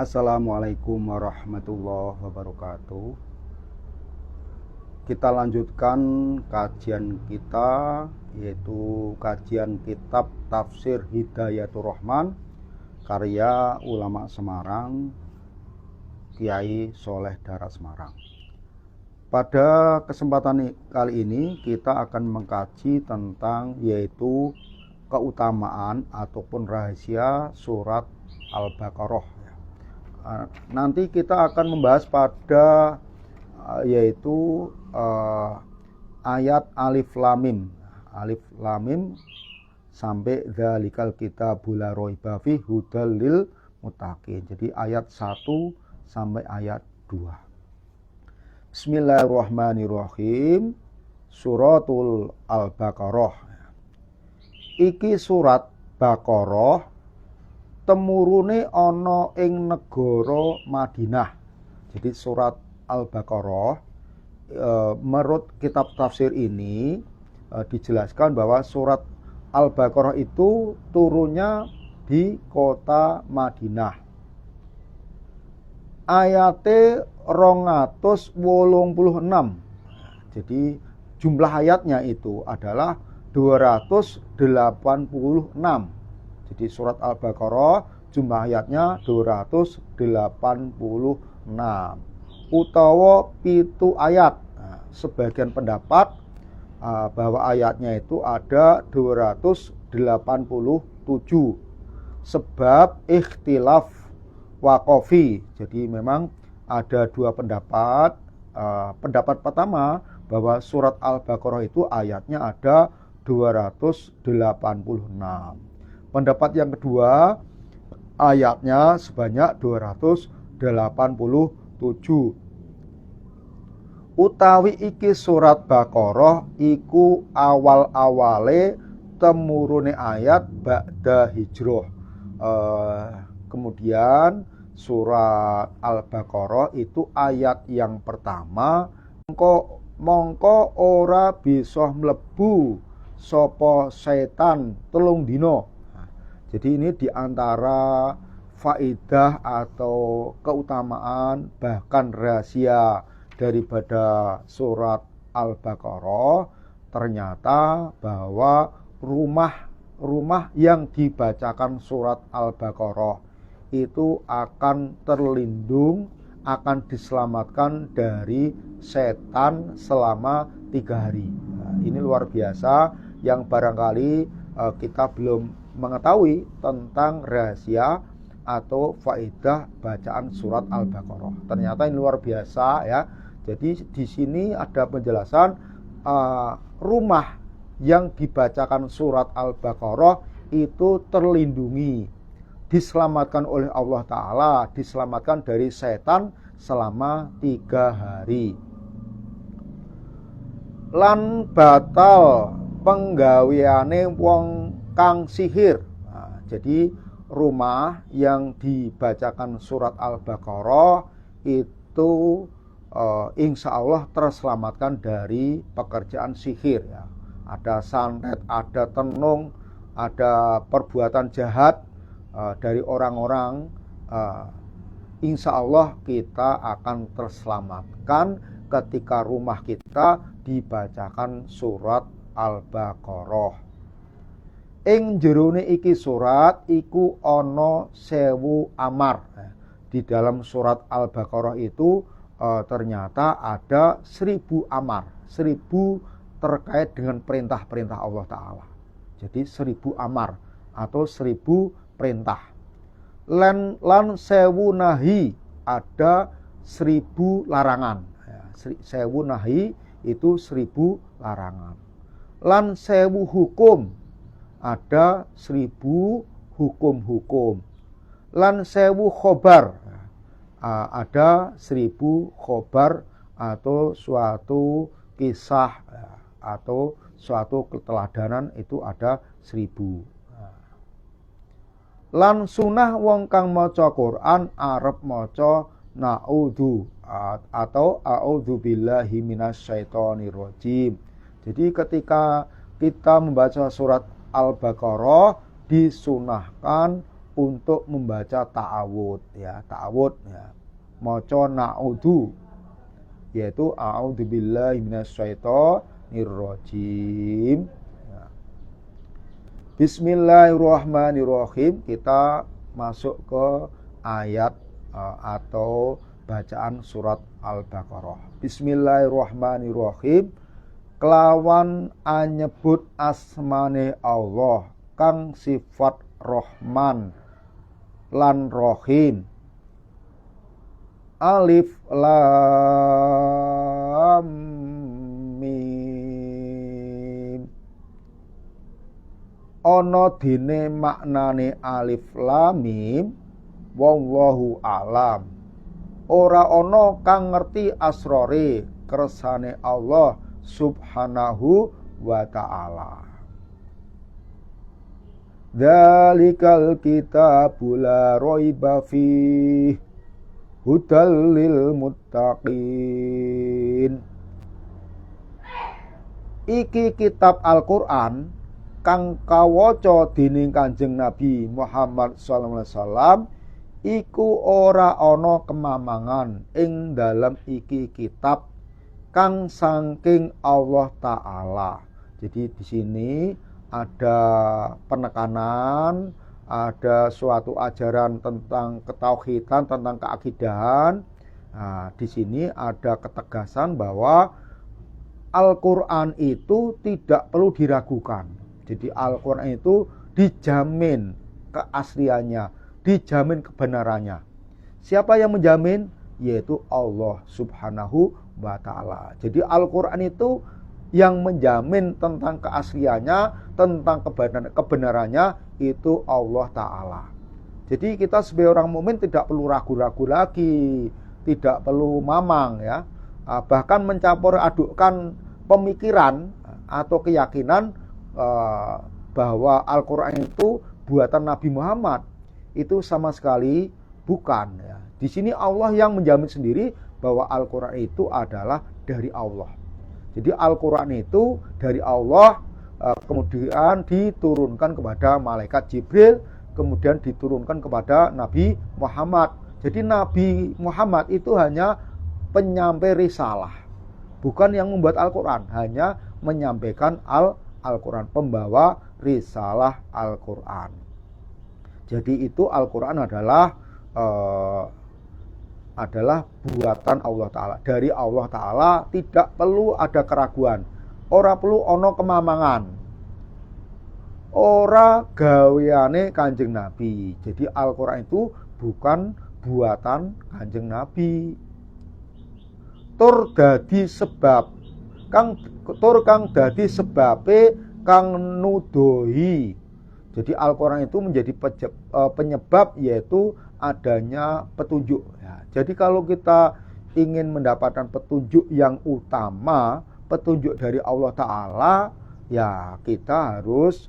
Assalamualaikum warahmatullahi wabarakatuh. Kita lanjutkan kajian kita, yaitu kajian kitab Tafsir Hidayatur Rahman karya ulama Semarang, Kiai Soleh Dara Semarang. Pada kesempatan kali ini kita akan mengkaji tentang yaitu keutamaan ataupun rahasia surat Al-Baqarah. Nanti kita akan membahas pada yaitu ayat Alif Lam Mim sampai dzalikal kitabul la raiba fihi hudal lil muttaqin. Jadi ayat 1 sampai ayat 2. Bismillahirrahmanirrahim. Suratul Al-Baqarah. Iki surat Baqarah temurune ana ing negara Madinah. Jadi surat Al-Baqarah menurut kitab tafsir ini dijelaskan bahwa surat Al-Baqarah itu turunnya di kota Madinah. Ayate 286. Jadi jumlah ayatnya itu adalah 286. Jadi surat Al-Baqarah jumlah ayatnya 286 utawa 7 ayat. Sebagian pendapat bahwa ayatnya itu ada 287 sebab ikhtilaf waqafi. Jadi memang ada dua pendapat. Pendapat pertama bahwa surat Al-Baqarah itu ayatnya ada 286. Pendapat yang kedua, ayatnya sebanyak 287. Utawi iki surat Baqarah iku awal-awale temurune ayat ba'da hijrah. Kemudian surat Al-Baqarah itu ayat yang pertama, mongko ora bisa mlebu sapa setan 3 dina. Jadi ini diantara faidah atau keutamaan bahkan rahasia daripada surat Al-Baqarah, ternyata bahwa rumah yang dibacakan surat Al-Baqarah itu akan terlindung, akan diselamatkan dari setan selama 3 hari. Nah, ini luar biasa yang barangkali kita belum mengetahui tentang rahasia atau faedah bacaan surat Al-Baqarah. Ternyata ini luar biasa ya. Jadi di sini ada penjelasan rumah yang dibacakan surat Al-Baqarah itu terlindungi, diselamatkan oleh Allah Ta'ala, diselamatkan dari setan selama 3 hari. Lan batal penggaweane wong kang sihir. Nah, jadi rumah yang dibacakan surat Al-Baqarah itu insya Allah terselamatkan dari pekerjaan sihir ya. Ada santet, ada tenung, ada perbuatan jahat dari orang-orang. Insya Allah kita akan terselamatkan ketika rumah kita dibacakan surat Al-Baqarah. Ing jerone iki surat iku ana 1000 amar. Di dalam surat Al-Baqarah itu ternyata ada 1000 amar. 1000 terkait dengan perintah-perintah Allah Ta'ala. Jadi 1000 amar atau 1000 perintah. Lan 1000 nahi, ada 1000 larangan. 1000 nahi itu 1000 larangan. Lan 1000 hukum, ada 1000 hukum-hukum. Lan 1000 khobar, ada 1000 khobar atau suatu kisah atau suatu keteladanan, itu ada 1000. Lan sunah wong kang maca Quran arep maca na'udzu atau a'udzubillahi minasyaitonirrajim. Jadi ketika kita membaca surat Al-Baqarah disunahkan untuk membaca ta'awud ya, ta'awud ya. Maca na'udhu yaitu a'udzubillahi minasyaitonirrajim. Ya. Bismillahirrahmanirrahim. Kita masuk ke ayat atau bacaan surat Al-Baqarah. Bismillahirrahmanirrahim. Kelawan anyebut asmane Allah kang sifat Rahman lan Rahim. Alif lam mim. Ana dene maknane alif lam mim wallahu alam. Ora ana kang ngerti asrore kersane Allah subhanahu wa ta'ala. Dzalikal kitabu la raiba fihi hudal lil muttaqin. Iki kitab Al-Qur'an kang kawaca dening Kanjeng Nabi Muhammad sallallahu alaihi wasallam iku ora ana kemamangan ing dalem iki kitab kang saking Allah Ta'ala. Jadi di sini ada penekanan, ada suatu ajaran tentang ketauhidan, tentang keakidahan. Nah, di sini ada ketegasan bahwa Al-Quran itu tidak perlu diragukan. Jadi Al-Quran itu dijamin keasliannya, dijamin kebenarannya. Siapa yang menjamin? Yaitu Allah Subhanahu wa ta'ala. Jadi Al-Quran itu yang menjamin tentang keasliannya, tentang kebenarannya itu Allah Ta'ala. Jadi kita sebagai orang mukmin tidak perlu ragu-ragu lagi, tidak perlu mamang ya. Bahkan mencampur adukkan pemikiran atau keyakinan bahwa Al-Quran itu buatan Nabi Muhammad, itu sama sekali bukan ya. Di sini Allah yang menjamin sendiri bahwa Al-Quran itu adalah dari Allah. Jadi Al-Quran itu dari Allah, kemudian diturunkan kepada malaikat Jibril, kemudian diturunkan kepada Nabi Muhammad. Jadi Nabi Muhammad itu hanya penyampai risalah, bukan yang membuat Al-Quran, hanya menyampaikan Al-Quran, pembawa risalah Al-Quran. Jadi itu Al-Quran adalah buatan Allah Ta'ala. Dari Allah Ta'ala, tidak perlu ada keraguan. Ora perlu ono kemamangan. Ora gaweane Kanjeng Nabi. Jadi Al-Quran itu bukan buatan Kanjeng Nabi. Tur dadi sebab kang dadi sebabe kang nudohi. Jadi Al-Quran itu menjadi penyebab, yaitu adanya petunjuk ya. Jadi kalau kita ingin mendapatkan petunjuk yang utama, petunjuk dari Allah Ta'ala, ya kita harus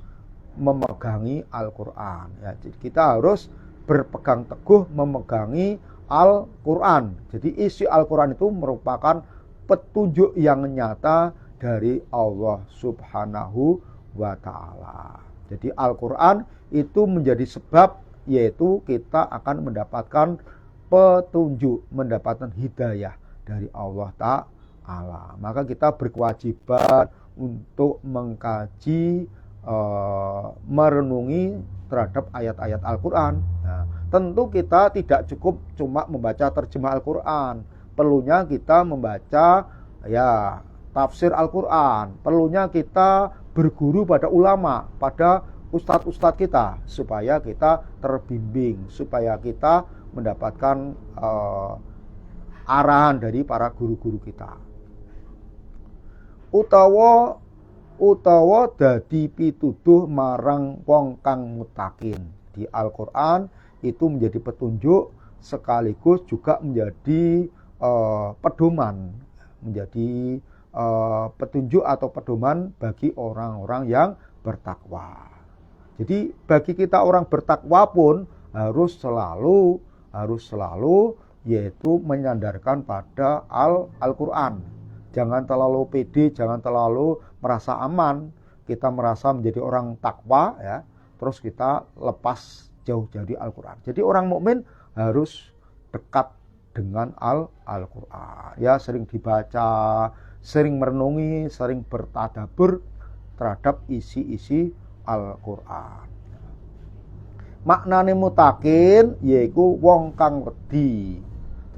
memegangi Al-Quran ya. Jadi kita harus berpegang teguh memegangi Al-Quran. Jadi isi Al-Quran itu merupakan petunjuk yang nyata dari Allah Subhanahu wa Ta'ala. Jadi Al-Quran itu menjadi sebab, yaitu kita akan mendapatkan petunjuk, mendapatkan hidayah dari Allah Ta'ala. Maka kita berkewajiban untuk mengkaji, merenungi terhadap ayat-ayat Al-Quran. Nah, tentu kita tidak cukup cuma membaca terjemah Al-Quran. Perlunya kita membaca ya tafsir Al-Quran. Perlunya kita berguru pada ulama, pada ustadz-ustadz kita, supaya kita terbimbing, supaya kita mendapatkan arahan dari para guru-guru kita. Utawa dadi pituduh marang wong kang mutakin. Di Al-Quran itu menjadi petunjuk, sekaligus juga menjadi pedoman, menjadi petunjuk atau pedoman bagi orang-orang yang bertakwa. Jadi bagi kita orang bertakwa pun harus selalu yaitu menyandarkan pada Al-Quran. Jangan terlalu pede, jangan terlalu merasa aman. Kita merasa menjadi orang takwa ya, terus kita lepas jauh dari Al-Quran. Jadi orang mukmin harus dekat dengan Al-Quran. Ya, sering dibaca, sering merenungi, sering bertadabbur terhadap isi-isi Al-Quran. Maknane mutakin yaiku wong kang wedi.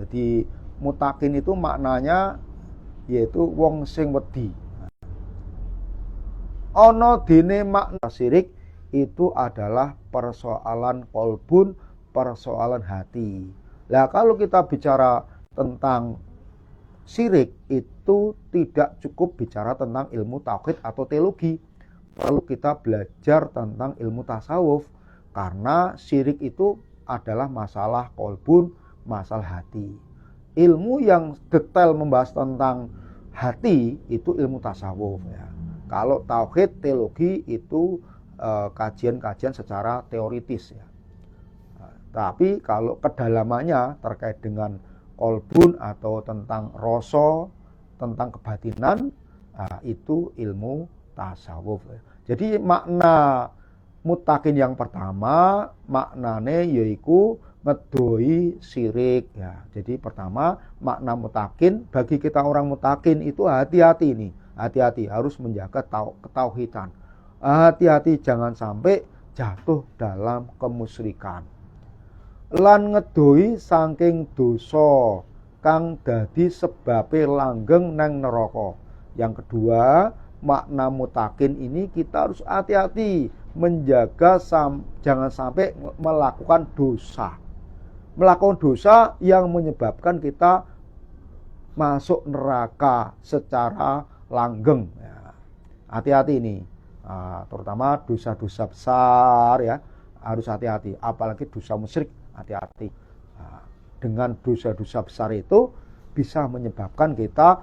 Jadi mutakin itu maknanya yaitu wong sing wedi. Ana dene makna syirik itu adalah persoalan kolbun, persoalan hati. Lah kalau kita bicara tentang syirik itu tidak cukup bicara tentang ilmu tauhid atau teologi. Perlu kita belajar tentang ilmu tasawuf karena syirik itu adalah masalah kolbun, masalah hati. Ilmu yang detail membahas tentang hati itu ilmu tasawuf ya. Kalau tauhid teologi itu kajian-kajian secara teoritis ya. Tapi kalau kedalamannya terkait dengan kolbun atau tentang rasa, tentang kebatinan, itu ilmu tasawuf ya. Jadi makna mutakin yang pertama maknane yaiku ngedoi syirik ya. Jadi pertama makna mutakin bagi kita orang mutakin itu hati-hati nih. Hati-hati harus menjaga ketauhidan. Hati-hati jangan sampai jatuh dalam kemusyrikan. Lan ngedoi saking dosa kang dadi sebabe langgeng nang neraka. Yang kedua, makna mutakin ini kita harus hati-hati menjaga jangan sampai melakukan dosa. Melakukan dosa yang menyebabkan kita masuk neraka secara langgeng ya. Hati-hati ini terutama dosa-dosa besar ya, harus hati-hati, apalagi dosa musyrik, hati-hati. Dengan dosa-dosa besar itu bisa menyebabkan kita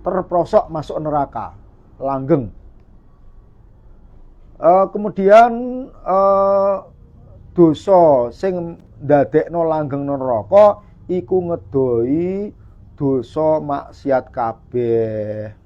terprosok masuk neraka langgeng. Kemudian dosa sing ndadekno langgeng neraka iku ngedoi dosa maksiat kabeh.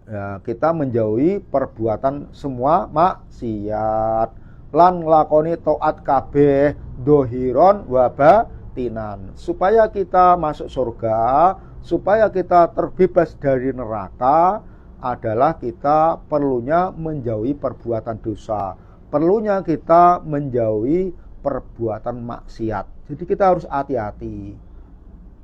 Ya, kita menjauhi perbuatan semua maksiat lan nglakoni taat kabeh dohiron wa batinan supaya kita masuk surga, supaya kita terbebas dari neraka adalah kita perlunya menjauhi perbuatan dosa, perlunya kita menjauhi perbuatan maksiat. Jadi kita harus hati-hati,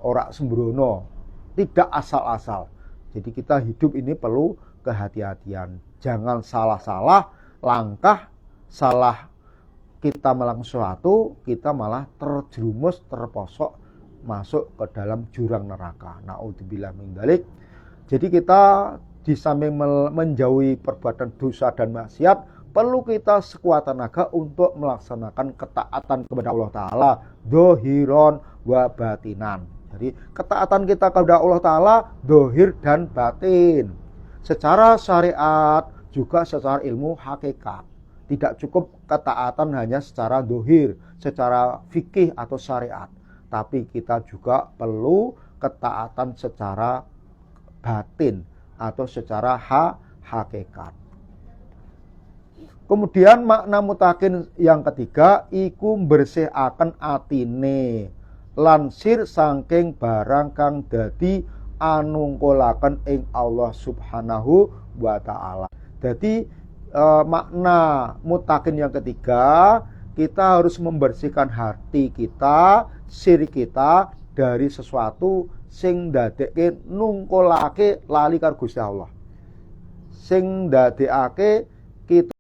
ora sembrono, tidak asal-asal. Jadi kita hidup ini perlu kehati-hatian. Jangan salah-salah langkah, salah kita melakukan sesuatu, kita malah terjerumus, terposok masuk ke dalam jurang neraka. Naudzubillah min dzalik. Jadi kita di samping menjauhi perbuatan dosa dan maksiat, perlu kita sekuat tenaga untuk melaksanakan ketaatan kepada Allah Ta'ala dohiron wa batinan. Jadi ketaatan kita kepada Allah Ta'ala dohir dan batin, secara syariat juga secara ilmu hakikat. Tidak cukup ketaatan hanya secara dohir, secara fikih atau syariat, tapi kita juga perlu ketaatan secara batin atau secara hakikat. Kemudian makna mutakin yang ketiga iku bersihkan atine lansir saking barang kang dadi anungkulaken ing Allah Subhanahu wa taala. Jadi makna mutakin yang ketiga, kita harus membersihkan hati kita, syirik kita dari sesuatu sing ndadekke nungkulake lali karo Gusti Allah. Sing ndadekake kita